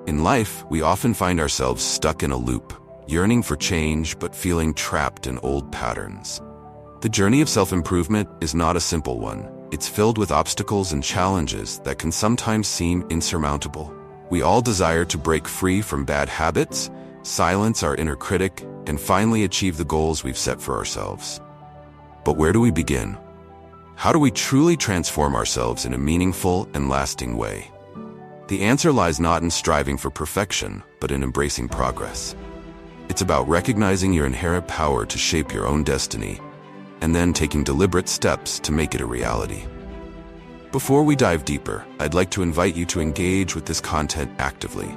In life, we often find ourselves stuck in a loop, yearning for change but feeling trapped in old patterns. The journey of self-improvement is not a simple one. It's filled with obstacles and challenges that can sometimes seem insurmountable. We all desire to break free from bad habits, silence our inner critic, and finally achieve the goals we've set for ourselves. But where do we begin? How do we truly transform ourselves in a meaningful and lasting way? The answer lies not in striving for perfection, but in embracing progress. It's about recognizing your inherent power to shape your own destiny, and then taking deliberate steps to make it a reality. Before we dive deeper, I'd like to invite you to engage with this content actively.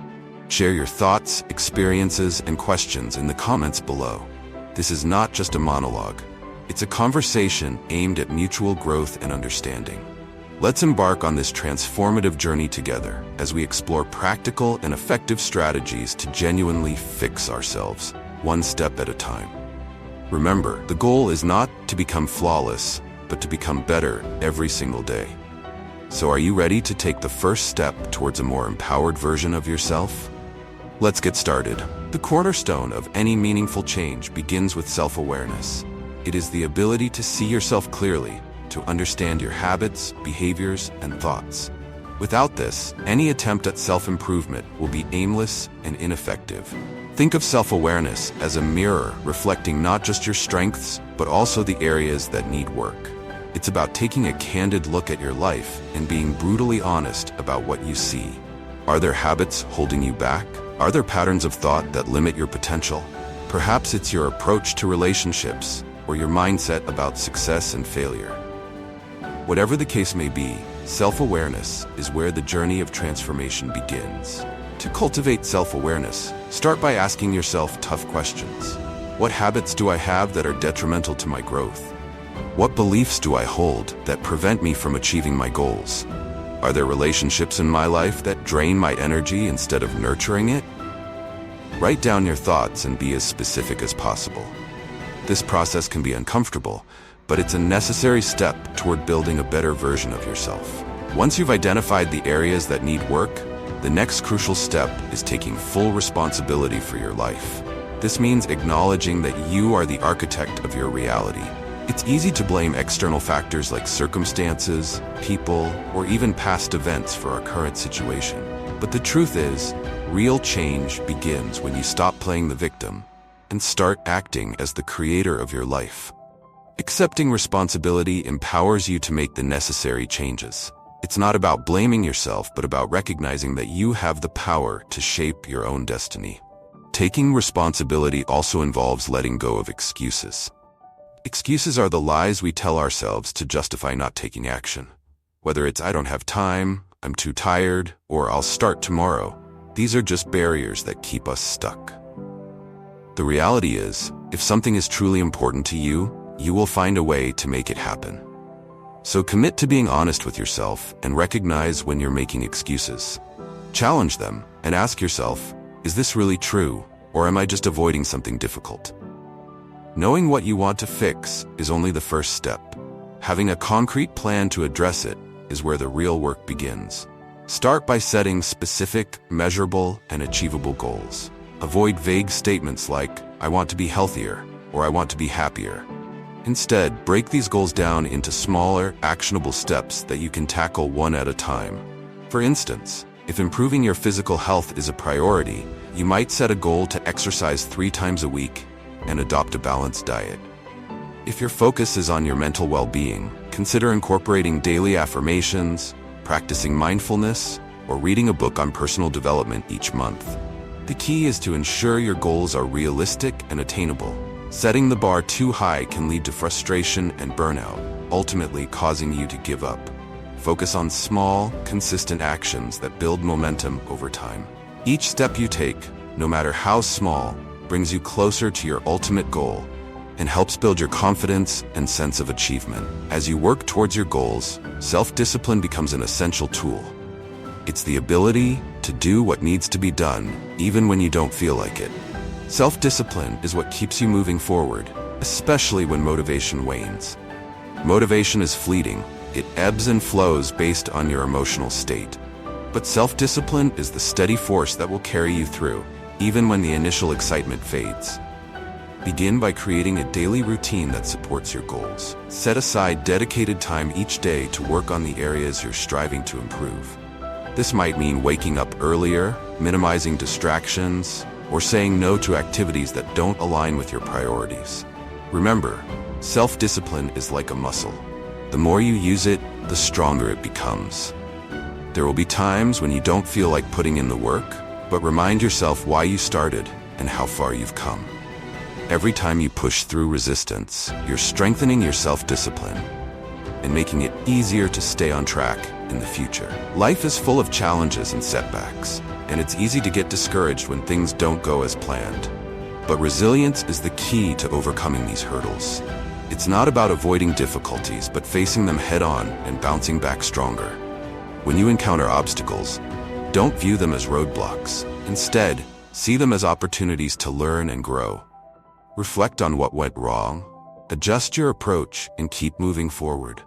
Share your thoughts, experiences, and questions in the comments below. This is not just a monologue. It's a conversation aimed at mutual growth and understanding. Let's embark on this transformative journey together as we explore practical and effective strategies to genuinely fix ourselves, one step at a time. Remember, the goal is not to become flawless, but to become better every single day. So are you ready to take the first step towards a more empowered version of yourself? Let's get started. The cornerstone of any meaningful change begins with self-awareness. It is the ability to see yourself clearly, to understand your habits, behaviors, and thoughts. Without this, any attempt at self-improvement will be aimless and ineffective. Think of self-awareness as a mirror reflecting not just your strengths, but also the areas that need work. It's about taking a candid look at your life and being brutally honest about what you see. Are there habits holding you back? Are there patterns of thought that limit your potential? Perhaps it's your approach to relationships or your mindset about success and failure. Whatever the case may be, self-awareness is where the journey of transformation begins. To cultivate self-awareness, start by asking yourself tough questions. What habits do I have that are detrimental to my growth? What beliefs do I hold that prevent me from achieving my goals? Are there relationships in my life that drain my energy instead of nurturing it? Write down your thoughts and be as specific as possible. This process can be uncomfortable, but it's a necessary step toward building a better version of yourself. Once you've identified the areas that need work, the next crucial step is taking full responsibility for your life. This means acknowledging that you are the architect of your reality. It's easy to blame external factors like circumstances, people, or even past events for our current situation. But the truth is, real change begins when you stop playing the victim and start acting as the creator of your life. Accepting responsibility empowers you to make the necessary changes. It's not about blaming yourself, but about recognizing that you have the power to shape your own destiny. Taking responsibility also involves letting go of excuses. Excuses are the lies we tell ourselves to justify not taking action. Whether it's "I don't have time," "I'm too tired," or "I'll start tomorrow," these are just barriers that keep us stuck. The reality is, if something is truly important to you, you will find a way to make it happen. So commit to being honest with yourself and recognize when you're making excuses. Challenge them and ask yourself, is this really true, or am I just avoiding something difficult? Knowing what you want to fix is only the first step. Having a concrete plan to address it is where the real work begins. Start by setting specific, measurable, and achievable goals. Avoid vague statements like, "I want to be healthier," or "I want to be happier." Instead, break these goals down into smaller, actionable steps that you can tackle one at a time. For instance, if improving your physical health is a priority, you might set a goal to exercise 3 times a week and adopt a balanced diet. If your focus is on your mental well-being, consider incorporating daily affirmations, practicing mindfulness, or reading a book on personal development each month. The key is to ensure your goals are realistic and attainable. Setting the bar too high can lead to frustration and burnout, ultimately causing you to give up. Focus on small, consistent actions that build momentum over time. Each step you take, no matter how small, brings you closer to your ultimate goal and helps build your confidence and sense of achievement. As you work towards your goals, self-discipline becomes an essential tool. It's the ability to do what needs to be done, even when you don't feel like it. Self-discipline is what keeps you moving forward, especially when motivation wanes. Motivation is fleeting. It ebbs and flows based on your emotional state. But self-discipline is the steady force that will carry you through, even when the initial excitement fades. Begin by creating a daily routine that supports your goals. Set aside dedicated time each day to work on the areas you're striving to improve. This might mean waking up earlier, minimizing distractions, or saying no to activities that don't align with your priorities. Remember, self-discipline is like a muscle. The more you use it, the stronger it becomes. There will be times when you don't feel like putting in the work, but remind yourself why you started and how far you've come. Every time you push through resistance, you're strengthening your self-discipline and making it easier to stay on track in the future. Life is full of challenges and setbacks, and it's easy to get discouraged when things don't go as planned. But resilience is the key to overcoming these hurdles. It's not about avoiding difficulties, but facing them head-on and bouncing back stronger. When you encounter obstacles, don't view them as roadblocks. Instead, see them as opportunities to learn and grow. Reflect on what went wrong, adjust your approach, and keep moving forward.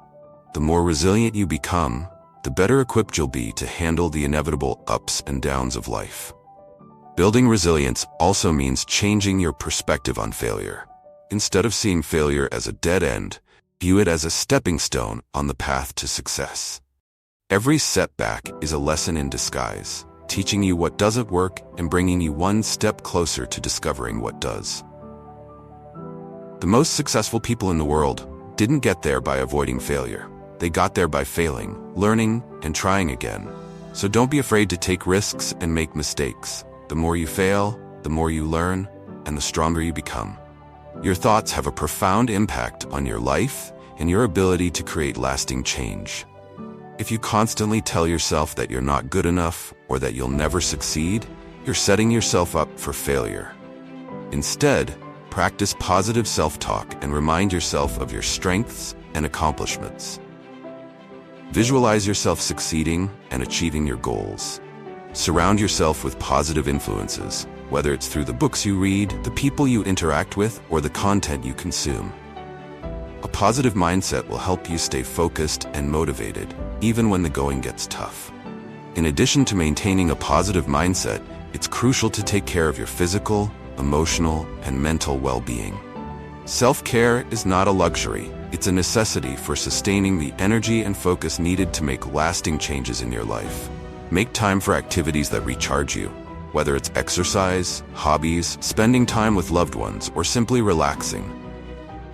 The more resilient you become, the better equipped you'll be to handle the inevitable ups and downs of life. Building resilience also means changing your perspective on failure. Instead of seeing failure as a dead end, view it as a stepping stone on the path to success. Every setback is a lesson in disguise, teaching you what doesn't work and bringing you one step closer to discovering what does. The most successful people in the world didn't get there by avoiding failure. They got there by failing, learning, and trying again. So don't be afraid to take risks and make mistakes. The more you fail, the more you learn, and the stronger you become. Your thoughts have a profound impact on your life and your ability to create lasting change. If you constantly tell yourself that you're not good enough or that you'll never succeed, you're setting yourself up for failure. Instead, practice positive self-talk and remind yourself of your strengths and accomplishments. Visualize yourself succeeding and achieving your goals. Surround yourself with positive influences, whether it's through the books you read, the people you interact with, or the content you consume. A positive mindset will help you stay focused and motivated, even when the going gets tough. In addition to maintaining a positive mindset, it's crucial to take care of your physical, emotional, and mental well-being. Self-care is not a luxury, it's a necessity for sustaining the energy and focus needed to make lasting changes in your life. Make time for activities that recharge you, whether it's exercise, hobbies, spending time with loved ones, or simply relaxing.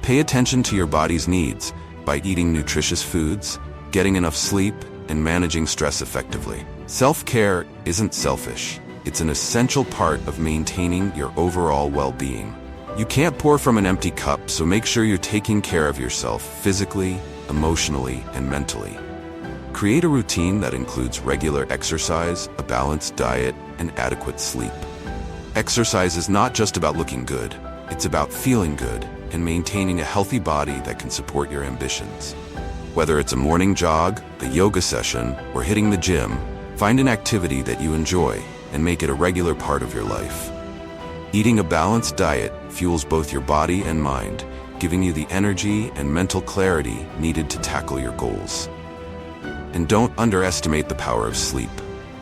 Pay attention to your body's needs by eating nutritious foods, getting enough sleep, and managing stress effectively. Self-care isn't selfish. It's an essential part of maintaining your overall well-being. You can't pour from an empty cup, so make sure you're taking care of yourself physically, emotionally, and mentally. Create a routine that includes regular exercise, a balanced diet, and adequate sleep. Exercise is not just about looking good, it's about feeling good and maintaining a healthy body that can support your ambitions. Whether it's a morning jog, a yoga session, or hitting the gym, find an activity that you enjoy and make it a regular part of your life. Eating a balanced diet fuels both your body and mind, giving you the energy and mental clarity needed to tackle your goals. And don't underestimate the power of sleep.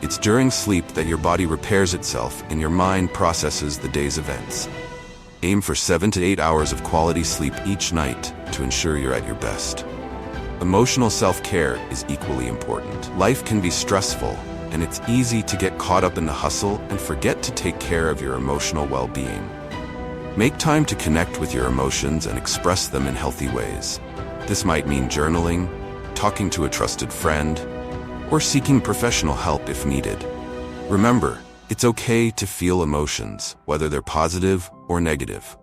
It's during sleep that your body repairs itself and your mind processes the day's events. Aim for 7 to 8 hours of quality sleep each night to ensure you're at your best. Emotional self-care is equally important. Life can be stressful, and it's easy to get caught up in the hustle and forget to take care of your emotional well-being. Make time to connect with your emotions and express them in healthy ways. This might mean journaling, talking to a trusted friend, or seeking professional help if needed. Remember, it's okay to feel emotions, whether they're positive or negative.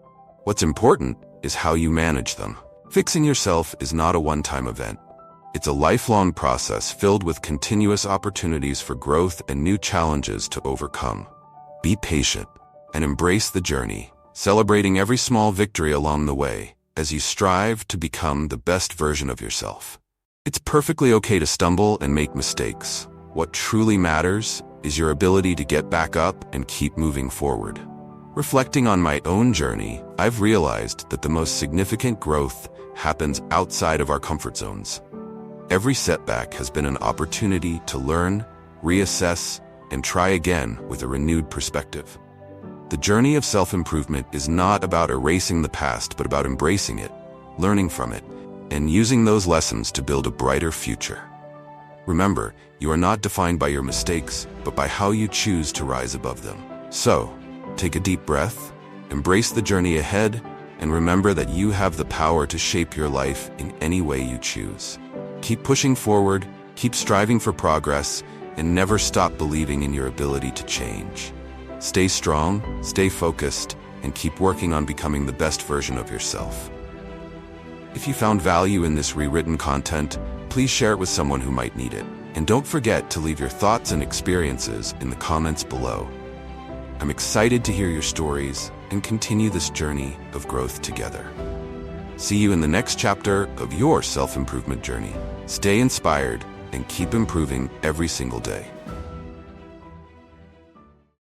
What's important is how you manage them. Fixing yourself is not a one-time event. It's a lifelong process filled with continuous opportunities for growth and new challenges to overcome. Be patient and embrace the journey, celebrating every small victory along the way as you strive to become the best version of yourself. It's perfectly okay to stumble and make mistakes. What truly matters is your ability to get back up and keep moving forward. Reflecting on my own journey, I've realized that the most significant growth happens outside of our comfort zones. Every setback has been an opportunity to learn, reassess, and try again with a renewed perspective. The journey of self-improvement is not about erasing the past, but about embracing it, learning from it, and using those lessons to build a brighter future. Remember, you are not defined by your mistakes, but by how you choose to rise above them. So, take a deep breath, embrace the journey ahead, and remember that you have the power to shape your life in any way you choose. Keep pushing forward, keep striving for progress, and never stop believing in your ability to change. Stay strong, stay focused, and keep working on becoming the best version of yourself. If you found value in this rewritten content, please share it with someone who might need it. And don't forget to leave your thoughts and experiences in the comments below. I'm excited to hear your stories and continue this journey of growth together. See you in the next chapter of your self-improvement journey. Stay inspired and keep improving every single day.